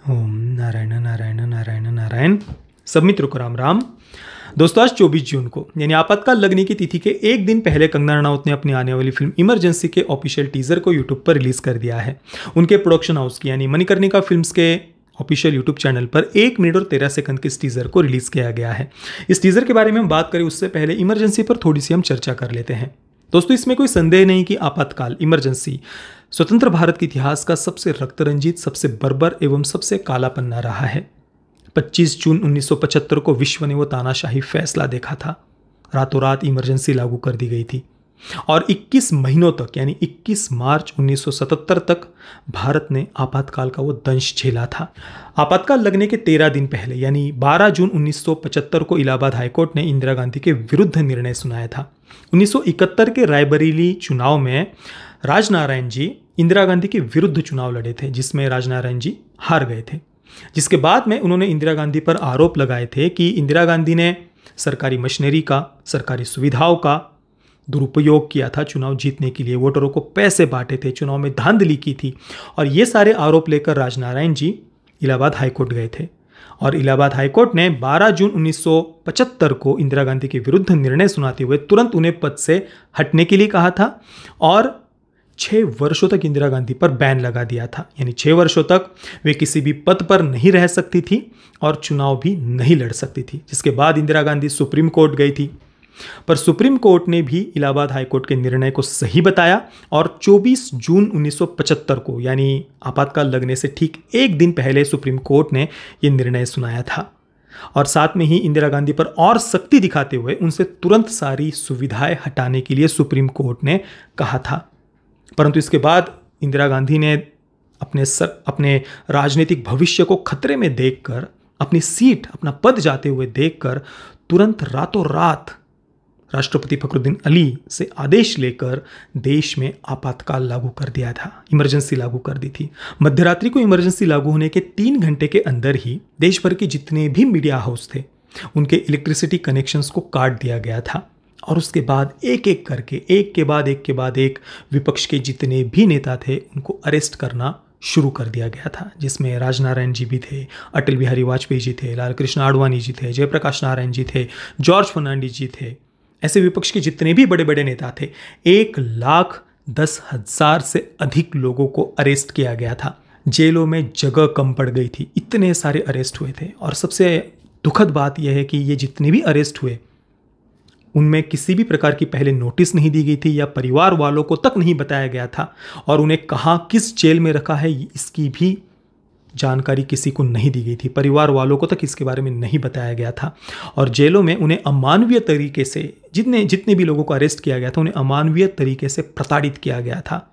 ओम नारायण नारायण नारायण नारायण। सब मित्रों को राम राम। दोस्तों, आज 24 जून को यानी आपातकाल लगने की तिथि के एक दिन पहले कंगना रनौत ने अपनी आने वाली फिल्म इमरजेंसी के ऑफिशियल टीजर को यूट्यूब पर रिलीज कर दिया है। उनके प्रोडक्शन हाउस की यानी मणिकर्णिका फिल्म्स के ऑफिशियल यूट्यूब चैनल पर 1 मिनट और 13 सेकंड के इस टीजर को रिलीज किया गया है। इस टीजर के बारे में हम बात करें उससे पहले इमरजेंसी पर थोड़ी सी हम चर्चा कर लेते हैं। दोस्तों, इसमें कोई संदेह नहीं कि आपातकाल इमरजेंसी स्वतंत्र भारत के इतिहास का सबसे रक्तरंजित, सबसे बर्बर एवं सबसे काला पन्ना रहा है। 25 जून 1975 को विश्व ने वो तानाशाही फैसला देखा था। रातों रात इमरजेंसी लागू कर दी गई थी और 21 महीनों तक यानी 21 मार्च 1977 तक भारत ने आपातकाल का वो दंश झेला था। आपातकाल लगने के 13 दिन पहले यानी 12 जून 1975 को इलाहाबाद हाईकोर्ट ने इंदिरा गांधी के विरुद्ध निर्णय सुनाया था। 1971 के रायबरेली चुनाव में राजनारायण जी इंदिरा गांधी के विरुद्ध चुनाव लड़े थे, जिसमें राजनारायण जी हार गए थे। जिसके बाद में उन्होंने इंदिरा गांधी पर आरोप लगाए थे कि इंदिरा गांधी ने सरकारी मशीनरी का, सरकारी सुविधाओं का दुरुपयोग किया था चुनाव जीतने के लिए, वोटरों को पैसे बांटे थे, चुनाव में धांधली की थी। और ये सारे आरोप लेकर राजनारायण जी इलाहाबाद हाईकोर्ट गए थे और इलाहाबाद हाईकोर्ट ने 12 जून 1975 को इंदिरा गांधी के विरुद्ध निर्णय सुनाते हुए तुरंत उन्हें पद से हटने के लिए कहा था और 6 वर्षों तक इंदिरा गांधी पर बैन लगा दिया था। यानी 6 वर्षों तक वे किसी भी पद पर नहीं रह सकती थी और चुनाव भी नहीं लड़ सकती थी। जिसके बाद इंदिरा गांधी सुप्रीम कोर्ट गई थी, पर सुप्रीम कोर्ट ने भी इलाहाबाद हाईकोर्ट के निर्णय को सही बताया और 24 जून 1975 को यानी आपातकाल लगने से ठीक एक दिन पहले सुप्रीम कोर्ट ने यह निर्णय सुनाया था और साथ में ही इंदिरा गांधी पर और सख्ती दिखाते हुए उनसे तुरंत सारी सुविधाएं हटाने के लिए सुप्रीम कोर्ट ने कहा था। परंतु इसके बाद इंदिरा गांधी ने अपने राजनीतिक भविष्य को खतरे में देखकर, अपनी सीट, अपना पद जाते हुए देखकर तुरंत रातों रात राष्ट्रपति फखरुद्दीन अली से आदेश लेकर देश में आपातकाल लागू कर दिया था, इमरजेंसी लागू कर दी थी। मध्यरात्रि को इमरजेंसी लागू होने के 3 घंटे के अंदर ही देश भर के जितने भी मीडिया हाउस थे उनके इलेक्ट्रिसिटी कनेक्शंस को काट दिया गया था और उसके बाद एक एक करके, एक के बाद एक विपक्ष के जितने भी नेता थे उनको अरेस्ट करना शुरू कर दिया गया था, जिसमें राजनारायण जी भी थे, अटल बिहारी वाजपेयी जी थे, लाल कृष्ण आडवाणी जी थे, जयप्रकाश नारायण जी थे, जॉर्ज फर्नांडिस जी थे। ऐसे विपक्ष के जितने भी बड़े बड़े नेता थे 1,10,000 से अधिक लोगों को अरेस्ट किया गया था। जेलों में जगह कम पड़ गई थी, इतने सारे अरेस्ट हुए थे। और सबसे दुखद बात यह है कि ये जितने भी अरेस्ट हुए उनमें किसी भी प्रकार की पहले नोटिस नहीं दी गई थी या परिवार वालों को तक नहीं बताया गया था और उन्हें कहाँ किस जेल में रखा है इसकी भी जानकारी किसी को नहीं दी गई थी। परिवार वालों को तक इसके बारे में नहीं बताया गया था और जेलों में उन्हें अमानवीय तरीके से, जितने भी लोगों को अरेस्ट किया गया था उन्हें अमानवीय तरीके से प्रताड़ित किया गया था।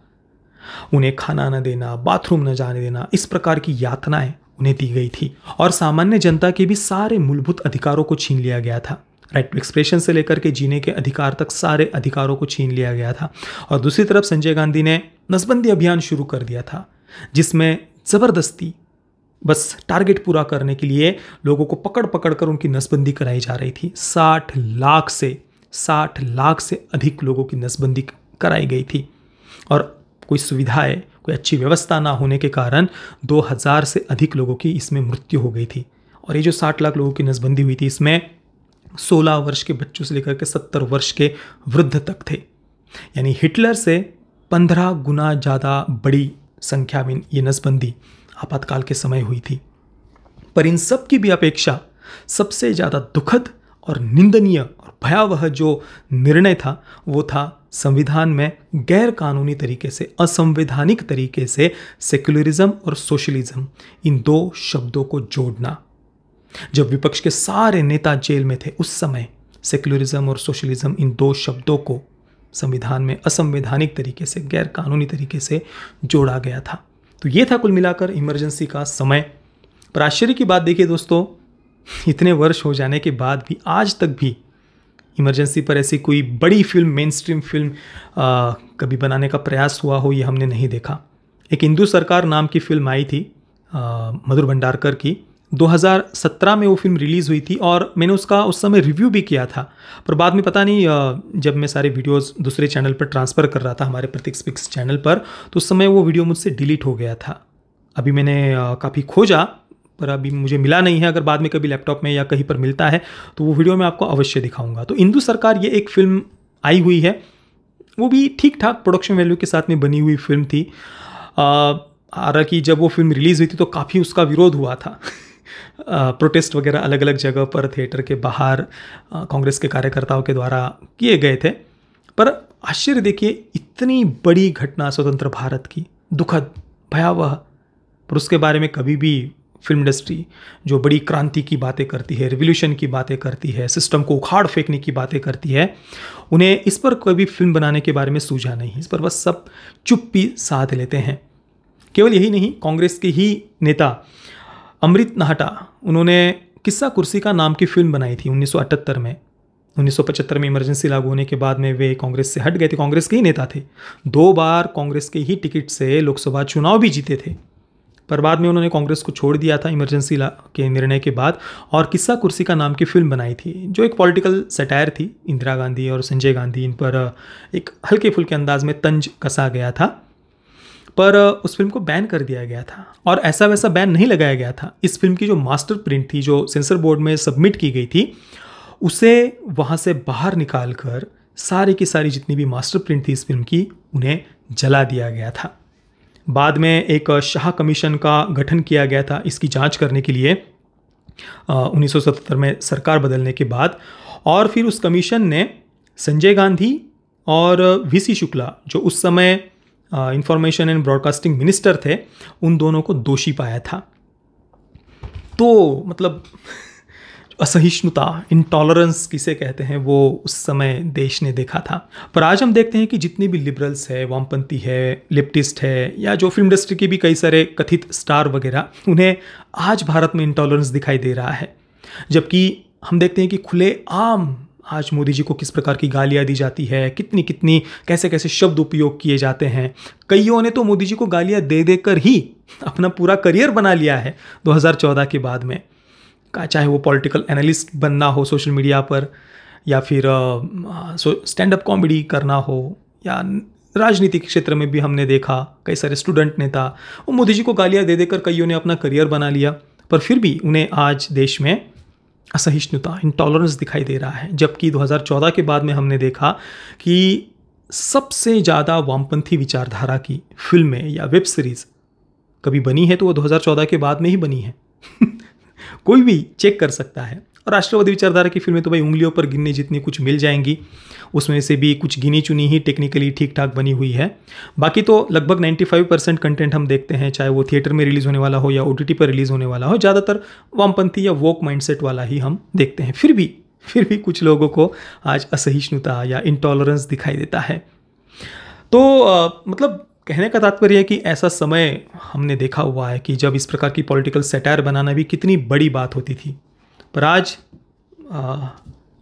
उन्हें खाना न देना, बाथरूम न जाने देना, इस प्रकार की यातनाएं उन्हें दी गई थी और सामान्य जनता के भी सारे मूलभूत अधिकारों को छीन लिया गया था। राइट टू एक्सप्रेशन से लेकर के जीने के अधिकार तक सारे अधिकारों को छीन लिया गया था। और दूसरी तरफ संजय गांधी ने नसबंदी अभियान शुरू कर दिया था, जिसमें जबरदस्ती बस टारगेट पूरा करने के लिए लोगों को पकड़ कर उनकी नसबंदी कराई जा रही थी। 60 लाख से अधिक लोगों की नसबंदी कराई गई थी और कोई सुविधाएं, कोई अच्छी व्यवस्था ना होने के कारण 2000 से अधिक लोगों की इसमें मृत्यु हो गई थी। और ये जो 60 लाख लोगों की नसबंदी हुई थी इसमें 16 वर्ष के बच्चों से लेकर के 70 वर्ष के वृद्ध तक थे। यानी हिटलर से 15 गुना ज़्यादा बड़ी संख्या में ये नसबंदी आपातकाल के समय हुई थी। पर इन सब की भी अपेक्षा सबसे ज़्यादा दुखद और निंदनीय और भयावह जो निर्णय था वो था संविधान में गैर कानूनी तरीके से, असंवैधानिक तरीके से सेक्युलरिज्म और सोशलिज्म इन 2 शब्दों को जोड़ना। जब विपक्ष के सारे नेता जेल में थे उस समय सेक्युलरिज्म और सोशलिज्म इन 2 शब्दों को संविधान में असंवैधानिक तरीके से, गैर कानूनी तरीके से जोड़ा गया था। तो ये था कुल मिलाकर इमरजेंसी का समय। पर आश्चर्य की बात देखिए दोस्तों, इतने वर्ष हो जाने के बाद भी आज तक भी इमरजेंसी पर ऐसी कोई बड़ी फिल्म, मेन स्ट्रीम फिल्म कभी बनाने का प्रयास हुआ हो ये हमने नहीं देखा। एक हिंदू सरकार नाम की फिल्म आई थी मधुर भंडारकर की, 2017 में वो फिल्म रिलीज़ हुई थी और मैंने उसका उस समय रिव्यू भी किया था। पर बाद में पता नहीं जब मैं सारे वीडियोस दूसरे चैनल पर ट्रांसफ़र कर रहा था, हमारे प्रतीक स्पीक्स चैनल पर, तो उस समय वो वीडियो मुझसे डिलीट हो गया था। अभी मैंने काफ़ी खोजा पर अभी मुझे मिला नहीं है। अगर बाद में कभी लैपटॉप में या कहीं पर मिलता है तो वो वीडियो मैं आपको अवश्य दिखाऊंगा। तो इंदु सरकार ये एक फिल्म आई हुई है, वो भी ठीक ठाक प्रोडक्शन वैल्यू के साथ में बनी हुई फिल्म थी। हालांकि जब वो फिल्म रिलीज़ हुई थी तो काफ़ी उसका विरोध हुआ था। प्रोटेस्ट वगैरह अलग अलग जगह पर थिएटर के बाहर कांग्रेस के कार्यकर्ताओं के द्वारा किए गए थे। पर आश्चर्य देखिए, इतनी बड़ी घटना स्वतंत्र भारत की, दुखद, भयावह, पर उसके बारे में कभी भी फिल्म इंडस्ट्री जो बड़ी क्रांति की बातें करती है, रिवॉल्यूशन की बातें करती है, सिस्टम को उखाड़ फेंकने की बातें करती है, उन्हें इस पर कभी फिल्म बनाने के बारे में सूझा नहीं। इस पर बस सब चुप्पी साध लेते हैं। केवल यही नहीं, कांग्रेस के ही नेता अमृत नाहटा, उन्होंने किस्सा कुर्सी का नाम की फिल्म बनाई थी 1978 में। 1975 में इमरजेंसी लागू होने के बाद में वे कांग्रेस से हट गए थे। कांग्रेस के ही नेता थे, 2 बार कांग्रेस के ही टिकट से लोकसभा चुनाव भी जीते थे, पर बाद में उन्होंने कांग्रेस को छोड़ दिया था इमरजेंसी के निर्णय के बाद, और किस्सा कुर्सी का नाम की फिल्म बनाई थी जो एक पॉलिटिकल सटायर थी। इंदिरा गांधी और संजय गांधी, इन पर एक हल्के फुल्के अंदाज में तंज कसा गया था, पर उस फिल्म को बैन कर दिया गया था और ऐसा वैसा बैन नहीं लगाया गया था। इस फिल्म की जो मास्टर प्रिंट थी, जो सेंसर बोर्ड में सबमिट की गई थी, उसे वहाँ से बाहर निकाल कर सारी की सारी जितनी भी मास्टर प्रिंट थी इस फिल्म की, उन्हें जला दिया गया था। बाद में एक शाह कमीशन का गठन किया गया था इसकी जांच करने के लिए 1977 में सरकार बदलने के बाद, और फिर उस कमीशन ने संजय गांधी और वीसी शुक्ला, जो उस समय इंफॉर्मेशन एंड ब्रॉडकास्टिंग मिनिस्टर थे, उन दोनों को दोषी पाया था। तो मतलब असहिष्णुता, इंटॉलरेंस किसे कहते हैं, वो उस समय देश ने देखा था। पर आज हम देखते हैं कि जितने भी लिबरल्स है, वामपंथी है, लेफ्टिस्ट है, या जो फिल्म इंडस्ट्री के भी कई सारे कथित स्टार वगैरह, उन्हें आज भारत में इंटॉलरेंस दिखाई दे रहा है। जबकि हम देखते हैं कि खुले आम आज मोदी जी को किस प्रकार की गालियाँ दी जाती है, कितनी कितनी कैसे कैसे शब्द उपयोग किए जाते हैं। कईयों ने तो मोदी जी को गालियाँ दे देकर ही अपना पूरा करियर बना लिया है 2014 के बाद में, चाहे वो पॉलिटिकल एनालिस्ट बनना हो सोशल मीडिया पर, या फिर स्टैंड अप कॉमेडी करना हो, या राजनीतिक क्षेत्र में भी हमने देखा कई सारे स्टूडेंट नेता, वो मोदी जी को गालियाँ दे देकर कईयों ने अपना करियर बना लिया। पर फिर भी उन्हें आज देश में असहिष्णुता, इंटॉलरेंस दिखाई दे रहा है। जबकि 2014 के बाद में हमने देखा कि सबसे ज़्यादा वामपंथी विचारधारा की फिल्में या वेब सीरीज़ कभी बनी है तो वो 2014 के बाद में ही बनी है। कोई भी चेक कर सकता है। और राष्ट्रवादी विचारधारा की फिल्में तो भाई उंगलियों पर गिनने जितनी कुछ मिल जाएंगी, उसमें से भी कुछ गिनी चुनी ही टेक्निकली ठीक ठाक बनी हुई है। बाकी तो लगभग 95% कंटेंट हम देखते हैं, चाहे वो थिएटर में रिलीज़ होने वाला हो या OTT पर रिलीज़ होने वाला हो, ज़्यादातर वामपंथी या वोक माइंडसेट वाला ही हम देखते हैं। फिर भी कुछ लोगों को आज असहिष्णुता या इंटॉलरेंस दिखाई देता है। तो मतलब कहने का तात्पर्य है कि ऐसा समय हमने देखा हुआ है कि जब इस प्रकार की पॉलिटिकल सटायर बनाना भी कितनी बड़ी बात होती थी। पर आज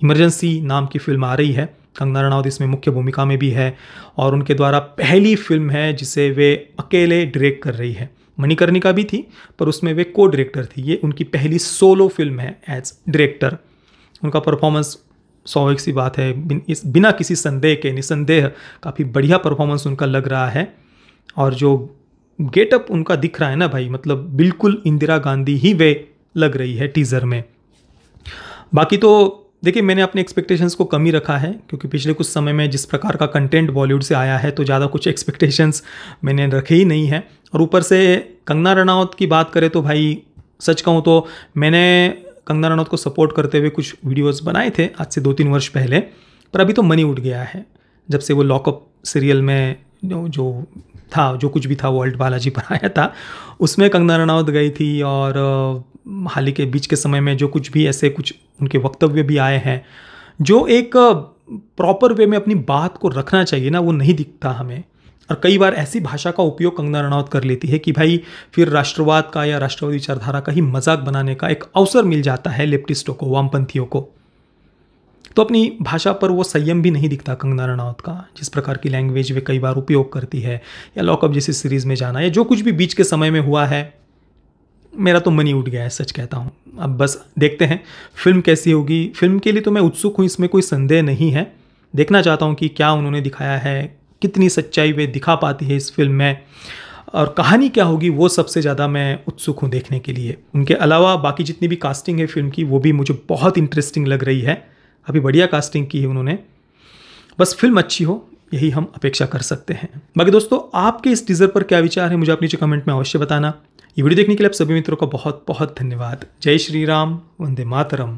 इमरजेंसी नाम की फिल्म आ रही है, कंगना रनावत इसमें मुख्य भूमिका में भी है, और उनके द्वारा पहली फिल्म है जिसे वे अकेले डायरेक्ट कर रही है। मणिकर्णिका भी थी, पर उसमें वे को डायरेक्टर थी। ये उनकी पहली सोलो फिल्म है एज डायरेक्टर। उनका परफॉर्मेंस स्वाभाविक सी बात है, बिना किसी संदेह के निसंदेह काफ़ी बढ़िया परफॉर्मेंस उनका लग रहा है। और जो गेटअप उनका दिख रहा है ना भाई, मतलब बिल्कुल इंदिरा गांधी ही वे लग रही है टीज़र में। बाकी तो देखिए, मैंने अपने एक्सपेक्टेशंस को कम ही रखा है, क्योंकि पिछले कुछ समय में जिस प्रकार का कंटेंट बॉलीवुड से आया है तो ज़्यादा कुछ एक्सपेक्टेशंस मैंने रखे ही नहीं है। और ऊपर से कंगना रनावत की बात करें तो भाई सच कहूँ तो मैंने कंगना रनावत को सपोर्ट करते हुए कुछ वीडियोज़ बनाए थे आज से 2-3 वर्ष पहले, पर अभी तो मन ही उठ गया है जब से वो लॉकअप सीरियल में जो कुछ भी था वो अल्ट बालाजी पर आया था, उसमें कंगना रनावत गई थी। और हाल ही के बीच के समय में जो कुछ भी ऐसे कुछ उनके वक्तव्य भी आए हैं, जो एक प्रॉपर वे में अपनी बात को रखना चाहिए ना, वो नहीं दिखता हमें। और कई बार ऐसी भाषा का उपयोग कंगना रनावत कर लेती है कि भाई फिर राष्ट्रवाद का या राष्ट्रवादी विचारधारा का ही मजाक बनाने का एक अवसर मिल जाता है लेफ्टिस्टों को, वामपंथियों को। तो अपनी भाषा पर वो संयम भी नहीं दिखता कंगना रनावत का, जिस प्रकार की लैंग्वेज वे कई बार उपयोग करती है, या लॉकअप जैसी सीरीज़ में जाना, या जो कुछ भी बीच के समय में हुआ है, मेरा तो मन ही उठ गया है, सच कहता हूँ। अब बस देखते हैं फिल्म कैसी होगी। फिल्म के लिए तो मैं उत्सुक हूँ, इसमें कोई संदेह नहीं है। देखना चाहता हूँ कि क्या उन्होंने दिखाया है, कितनी सच्चाई वे दिखा पाती है इस फिल्म में। और कहानी क्या होगी वो सबसे ज़्यादा मैं उत्सुक हूँ देखने के लिए। उनके अलावा बाकी जितनी भी कास्टिंग है फिल्म की वो भी मुझे बहुत इंटरेस्टिंग लग रही है। अभी बढ़िया कास्टिंग की है उन्होंने, बस फिल्म अच्छी हो यही हम अपेक्षा कर सकते हैं। बाकी दोस्तों आपके इस टीजर पर क्या विचार है मुझे आप नीचे कमेंट में अवश्य बताना। ये वीडियो देखने के लिए आप सभी मित्रों का बहुत बहुत धन्यवाद। जय श्री राम, वंदे मातरम।